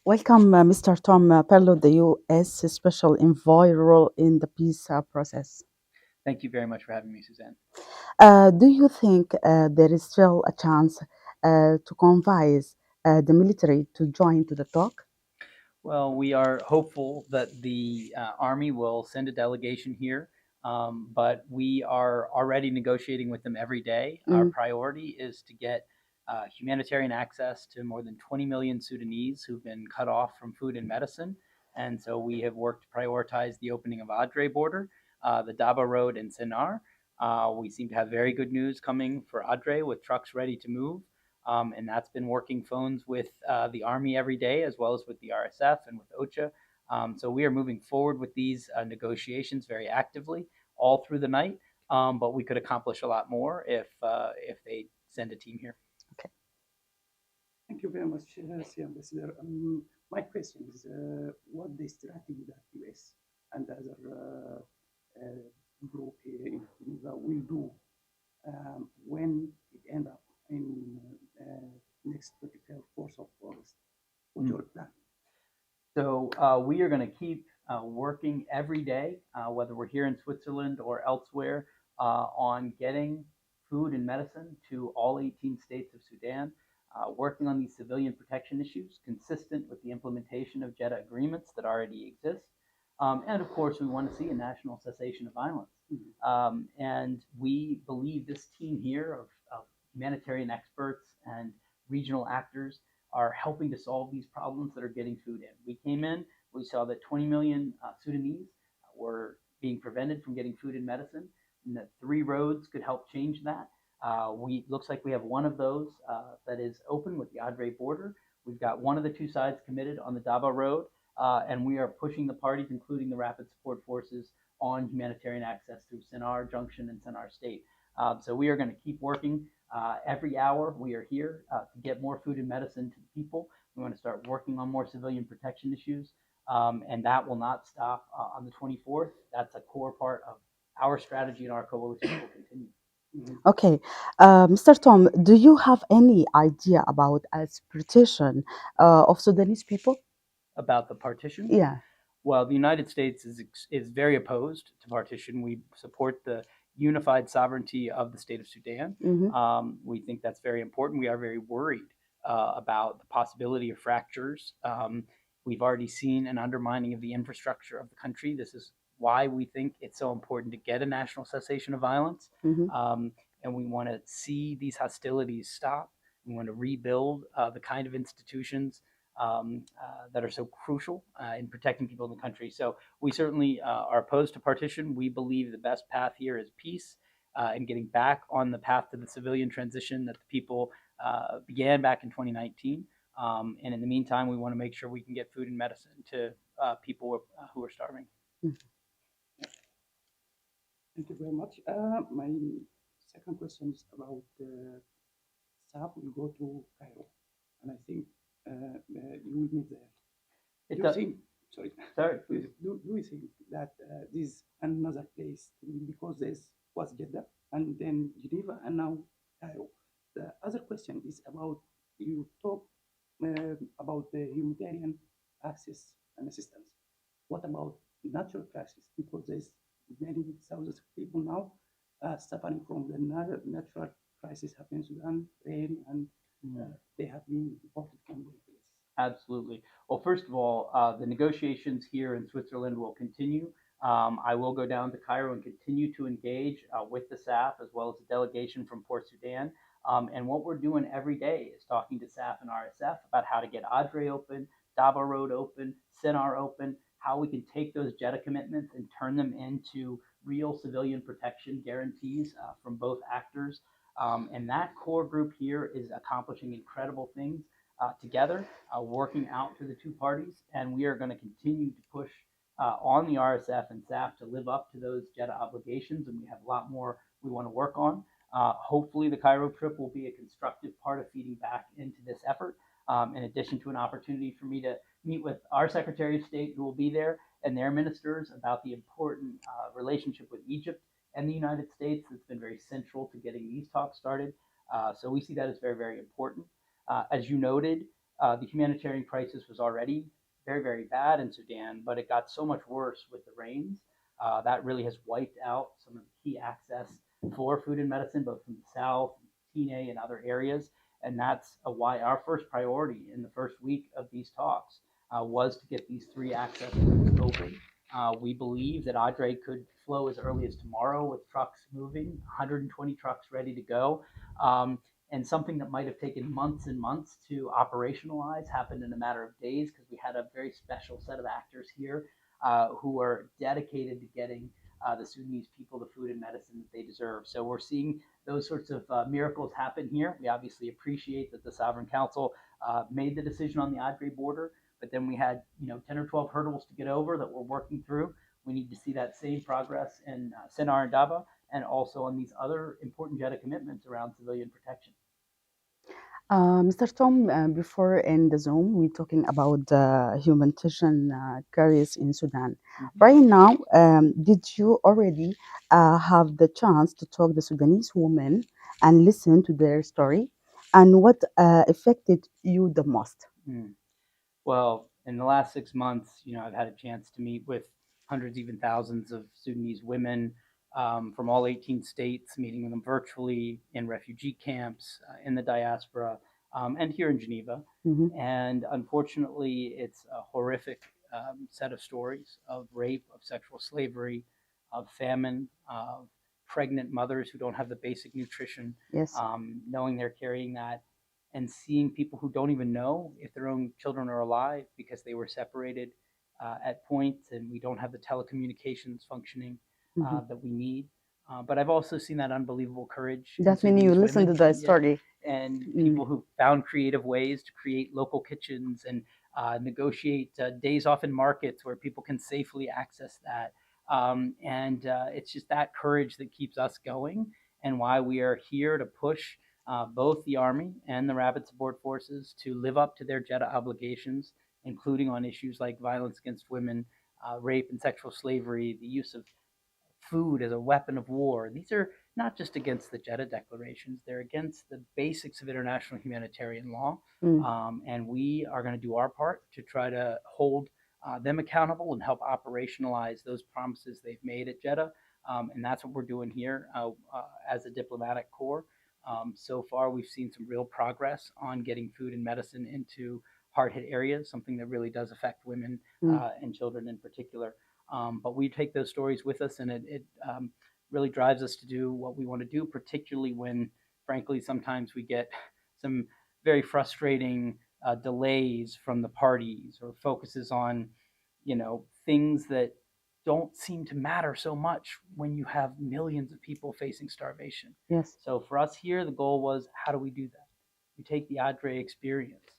Welcome, Mr. Tom Perlo, the U.S. Special Envoy role in the peace process. Thank you very much for having me, Suzanne. Do you think there is still a chance to convince the military to join to the talk? Well, we are hopeful that the Army will send a delegation here, but we are already negotiating with them every day. Our Mm. priority is to get humanitarian access to more than 20 million Sudanese who've been cut off from food and medicine. And so we have worked to prioritize the opening of Adre border, the Daba Road, and Sennar. We seem to have very good news coming for Adre with trucks ready to move. And that's been working phones with the Army every day, as well as with the RSF and with OCHA. So we are moving forward with these negotiations very actively all through the night. But we could accomplish a lot more if they send a team here. Okay. Thank you very much, Sir Ambassador. My question is, what the strategy that US and other group here in Geneva will do when it end up in next 24th of August? What's your plan? So we are going to keep working every day, whether we're here in Switzerland or elsewhere, on getting food and medicine to all 18 states of Sudan, working on these civilian protection issues consistent with the implementation of JEDA agreements that already exist. And of course, we want to see a national cessation of violence. And we believe this team here of humanitarian experts and regional actors are helping to solve these problems that are getting food in. We came in, we saw that 20 million Sudanese were being prevented from getting food and medicine, and that 3 roads could help change that. We looks like we have one of those that is open with the Adre border. We've got one of the 2 sides committed on the Daba Road, and we are pushing the parties, including the Rapid Support Forces, on humanitarian access through Sennar Junction and Sennar State. So we are going to keep working every hour. We are here to get more food and medicine to the people. We want to start working on more civilian protection issues, and that will not stop on the 24th. That's a core part of our strategy, and our coalition will continue. Okay. Mr. Tom, do you have any idea about partition of Sudanese people? About the partition? Yeah. Well, the United States is very opposed to partition. We support the unified sovereignty of the state of Sudan. Hmm. We think that's very important. We are very worried about the possibility of fractures. We've already seen an undermining of the infrastructure of the country. This is why we think it's so important to get a national cessation of violence. Hmm. And we want to see these hostilities stop. We want to rebuild the kind of institutions that are so crucial in protecting people in the country. So we certainly are opposed to partition. We believe the best path here is peace and getting back on the path to the civilian transition that the people began back in 2019. And in the meantime, we want to make sure we can get food and medicine to people who are starving. Thank you very much. My second question is about SAP will go to Cairo, and I think you will meet there. It Do you does. think? Sorry. Sorry. Do you think that this another place because this was Jeddah and then Geneva and now Cairo? The other question is about you talk about the humanitarian access and assistance. What about natural crisis? Because there's many thousands of people now suffering from the natural crisis happening in Sudan, rain, and they have been deported from their places. Absolutely. Well, first of all, the negotiations here in Switzerland will continue. I will go down to Cairo and continue to engage with the SAF as well as a delegation from Port Sudan. And what we're doing every day is talking to SAF and RSF about how to get Adre open, Daba Road open, Sennar open, how we can take those JEDA commitments and turn them into real civilian protection guarantees from both actors. And that core group here is accomplishing incredible things together, working out to the 2 parties, and we are going to continue to push on the RSF and SAF to live up to those JEDA obligations, and we have a lot more we want to work on. Hopefully, the Cairo trip will be a constructive part of feeding back into this effort, in addition to an opportunity for me to meet with our Secretary of State, who will be there, and their ministers about the important relationship with Egypt and the United States that's been very central to getting these talks started. So we see that as very, very important. As you noted, the humanitarian crisis was already very, very bad in Sudan, but it got so much worse with the rains. That really has wiped out some of the key access for food and medicine, both from the south, Tine, and other areas. And that's why our first priority in the first week of these talks was to get these three access routes open. We believe that Adre could flow as early as tomorrow with trucks moving, 120 trucks ready to go. And something that might have taken months and months to operationalize happened in a matter of days because we had a very special set of actors here who are dedicated to getting the Sudanese people the food and medicine that they deserve. So we're seeing those sorts of miracles happen here. We obviously appreciate that the Sovereign Council made the decision on the Adre border, but then we had 10 or 12 hurdles to get over that we're working through. We need to see that same progress in Sennar and Daba, and also on these other important JEDA commitments around civilian protection. Mr. Tom, before in the Zoom, we're talking about the humanitarian crisis in Sudan. Right now, did you already have the chance to talk to Sudanese women and listen to their story? And what affected you the most? Well, in the last 6 months, I've had a chance to meet with hundreds, even thousands of Sudanese women from all 18 states, meeting with them virtually in refugee camps, in the diaspora, and here in Geneva. Mhm. And unfortunately, it's a horrific set of stories of rape, of sexual slavery, of famine, of pregnant mothers who don't have the basic nutrition, Yes. knowing they're carrying that, and seeing people who don't even know if their own children are alive because they were separated at points, and we don't have the telecommunications functioning Mhm. that we need. But I've also seen that unbelievable courage in That means you Sudanese listen to women, the yeah, story. and Mm. people who found creative ways to create local kitchens and negotiate days off in markets where people can safely access that. And it's just that courage that keeps us going, and why we are here to push both the Army and the Rapid Support Forces to live up to their JEDA obligations, including on issues like violence against women, rape and sexual slavery, the use of food as a weapon of war. These are not just against the JEDA declarations, they're against the basics of international humanitarian law. Mm. And we are going to do our part to try to hold them accountable and help operationalize those promises they've made at JEDA. And that's what we're doing here as a diplomatic corps. So far, we've seen some real progress on getting food and medicine into hard hit areas, something that really does affect women and children in particular. But we take those stories with us, and it really drives us to do what we want to do, particularly when, frankly, sometimes we get some very frustrating delays from the parties or focuses on, things that don't seem to matter so much when you have millions of people facing starvation. Yes. So for us here, the goal was, how do we do that? We take the Adre experience.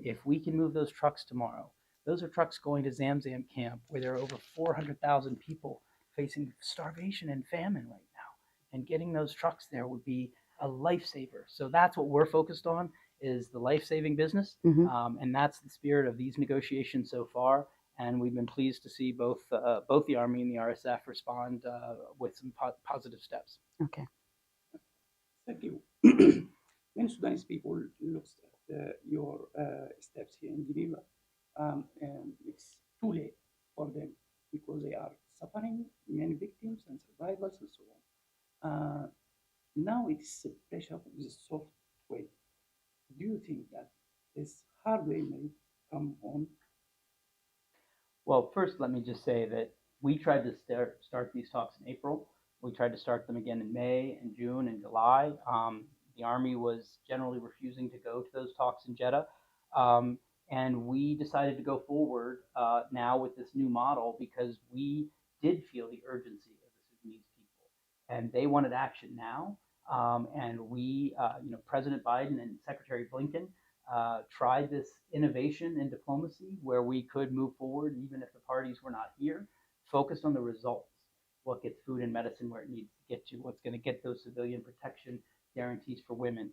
If we can move those trucks tomorrow, those are trucks going to Zamzam camp where there are over 400,000 people facing starvation and famine right now. And getting those trucks there would be a lifesaver. So that's what we're focused on, is the life-saving business. Mhm. And that's the spirit of these negotiations so far. And we've been pleased to see both the Army and the RSF respond with some positive steps. Okay. Thank you. Many Sudanese people look at your steps here in Geneva, and it's too late for them because they are suffering, many victims and survivors and so on. Now it is a pressure with a soft way. Do you think that this hard way may come on? Well, first, let me just say that we tried to start these talks in April. We tried to start them again in May and June and July. The Army was generally refusing to go to those talks in Jeddah. And we decided to go forward now with this new model because we did feel the urgency of the Sudanese people. And they wanted action now. And we, President Biden and Secretary Blinken tried this innovation in diplomacy where we could move forward even if the parties were not here, focused on the results. What gets food and medicine where it needs to get to, what's going to get those civilian protection guarantees for women.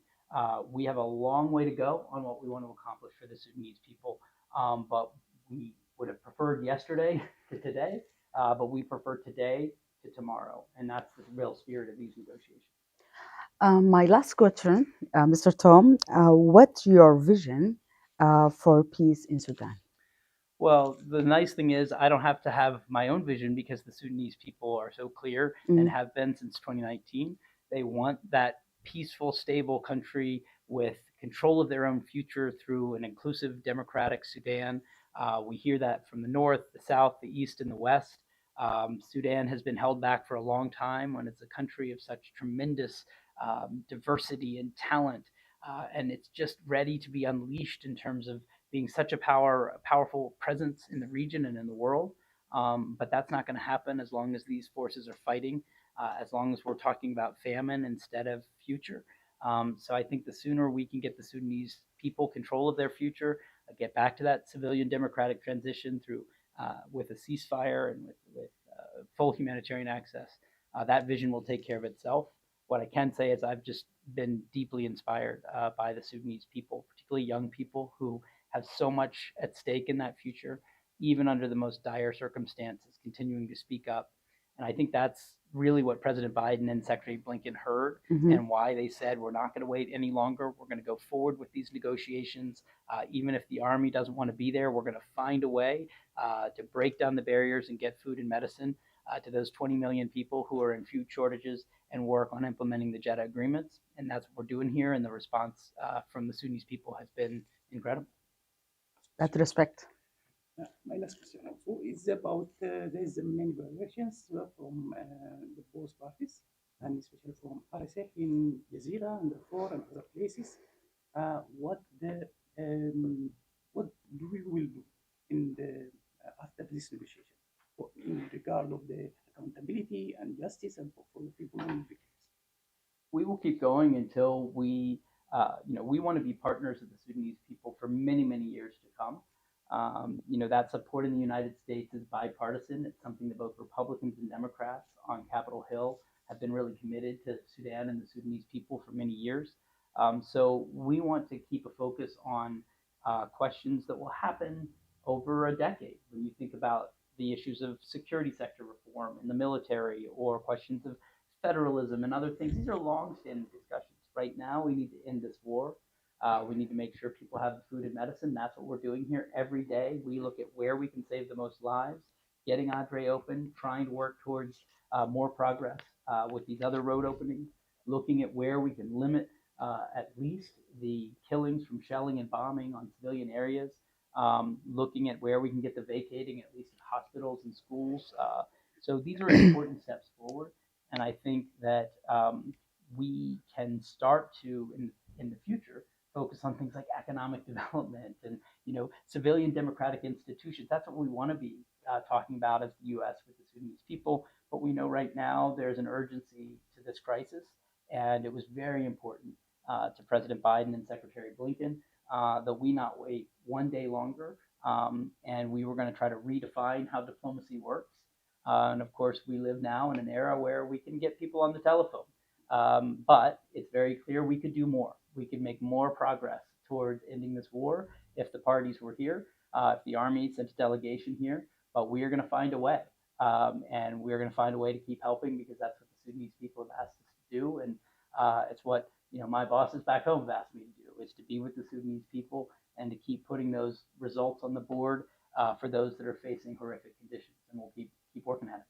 We have a long way to go on what we want to accomplish for the Sudanese people, but we would have preferred yesterday to today, but we prefer today to tomorrow, and that's the real spirit of these negotiations. My last question, Mr. Tom, what's your vision for peace in Sudan? Well, the nice thing is I don't have to have my own vision because the Sudanese people are so clear and Mm, have been since 2019. They want that peaceful, stable country with control of their own future through an inclusive, democratic Sudan. We hear that from the north, the south, the east, and the west. Sudan has been held back for a long time when it's a country of such tremendous diversity and talent, and it's just ready to be unleashed in terms of being such a powerful presence in the region and in the world. But that's not going to happen as long as these forces are fighting, as long as we're talking about famine instead of future. So I think the sooner we can get the Sudanese people control of their future, get back to that civilian democratic transition through with a ceasefire and with full humanitarian access, that vision will take care of itself. What I can say is I've just been deeply inspired by the Sudanese people, particularly young people who have so much at stake in that future, even under the most dire circumstances, continuing to speak up. And I think that's really what President Biden and Secretary Blinken heard mhm. and why they said, we're not going to wait any longer. We're going to go forward with these negotiations. Even if the Army doesn't want to be there, we're going to find a way to break down the barriers and get food and medicine to those 20 million people who are in food shortages and work on implementing the Jeddah agreements. And that's what we're doing here. And the response from the Sudanese people has been incredible. That respect. My last question also is about there's many variations from the both parties, and especially from RSF in Jazeera and Darfur and other places. What the what do we will do in the after this negotiation in regard of the accountability and justice and for the people and victims? We will keep going until we want to be partners of the Sudanese people for many, many years to come. That support in the United States is bipartisan. It's something that both Republicans and Democrats on Capitol Hill have been really committed to Sudan and the Sudanese people for many years. So we want to keep a focus on questions that will happen over a decade. When you think about the issues of security sector reform in the military or questions of federalism and other things. These are long-standing discussions. Right now, we need to end this war. We need to make sure people have food and medicine. That's what we're doing here every day. We look at where we can save the most lives, getting Adre open, trying to work towards more progress with these other road openings, looking at where we can limit at least the killings from shelling and bombing on civilian areas, looking at where we can get the vacating at least at hospitals and schools. So these are important steps forward. And I think that we can start to, in the future, focus on things like economic development and civilian democratic institutions. That's what we want to be talking about as the U.S. with the Sudanese people. But we know right now there's an urgency to this crisis, and it was very important to President Biden and Secretary Blinken that we not wait one day longer. And we were going to try to redefine how diplomacy works. And of course, we live now in an era where we can get people on the telephone. But it's very clear we could do more. We could make more progress towards ending this war if the parties were here, if the Army sent a delegation here. But we are going to find a way. And we're going to find a way to keep helping because that's what the Sudanese people have asked us to do. And it's what my bosses back home have asked me to do, is to be with the Sudanese people and to keep putting those results on the board for those that are facing horrific conditions. And we'll keep working at it.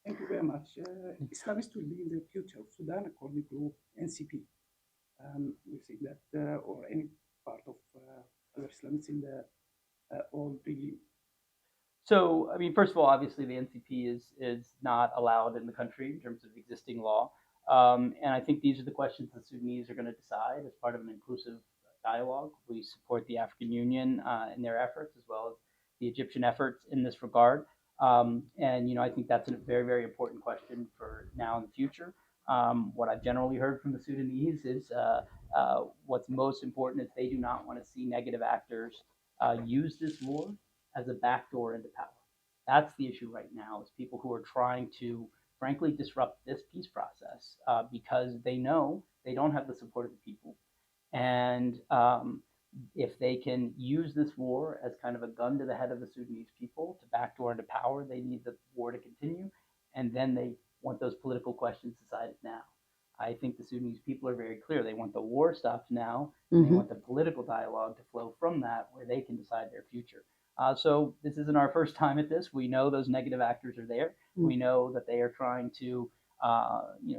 Thank you very much. Islamists will be in the future of Sudan according to NCP. We think that, or any part of other Islamists in the old regime. So, I mean, first of all, obviously the NCP is not allowed in the country in terms of existing law. And I think these are the questions the Sudanese are going to decide as part of an inclusive dialogue. We support the African Union in their efforts as well as the Egyptian efforts in this regard. And I think that's a very, very important question for now and the future. What I've generally heard from the Sudanese is what's most important is they do not want to see negative actors use this war as a backdoor into power. That's the issue right now, is people who are trying to, frankly, disrupt this peace process because they know they don't have the support of the people. And if they can use this war as kind of a gun to the head of the Sudanese people to backdoor into power, they need the war to continue. And then they want those political questions decided now. I think the Sudanese people are very clear. They want the war stopped now, and they Mhm. want the political dialogue to flow from that where they can decide their future. So this isn't our first time at this. We know those negative actors are there. We know that they are trying to,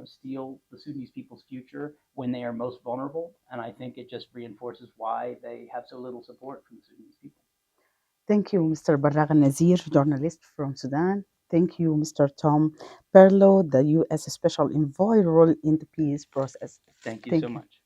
steal the Sudanese people's future when they are most vulnerable. And I think it just reinforces why they have so little support from the Sudanese people. Thank you, Mr. Barragh Nazir, journalist from Sudan. Thank you, Mr. Tom Perlo, the U.S. Special Envoy role in the peace process. Thank you so Thank you. much.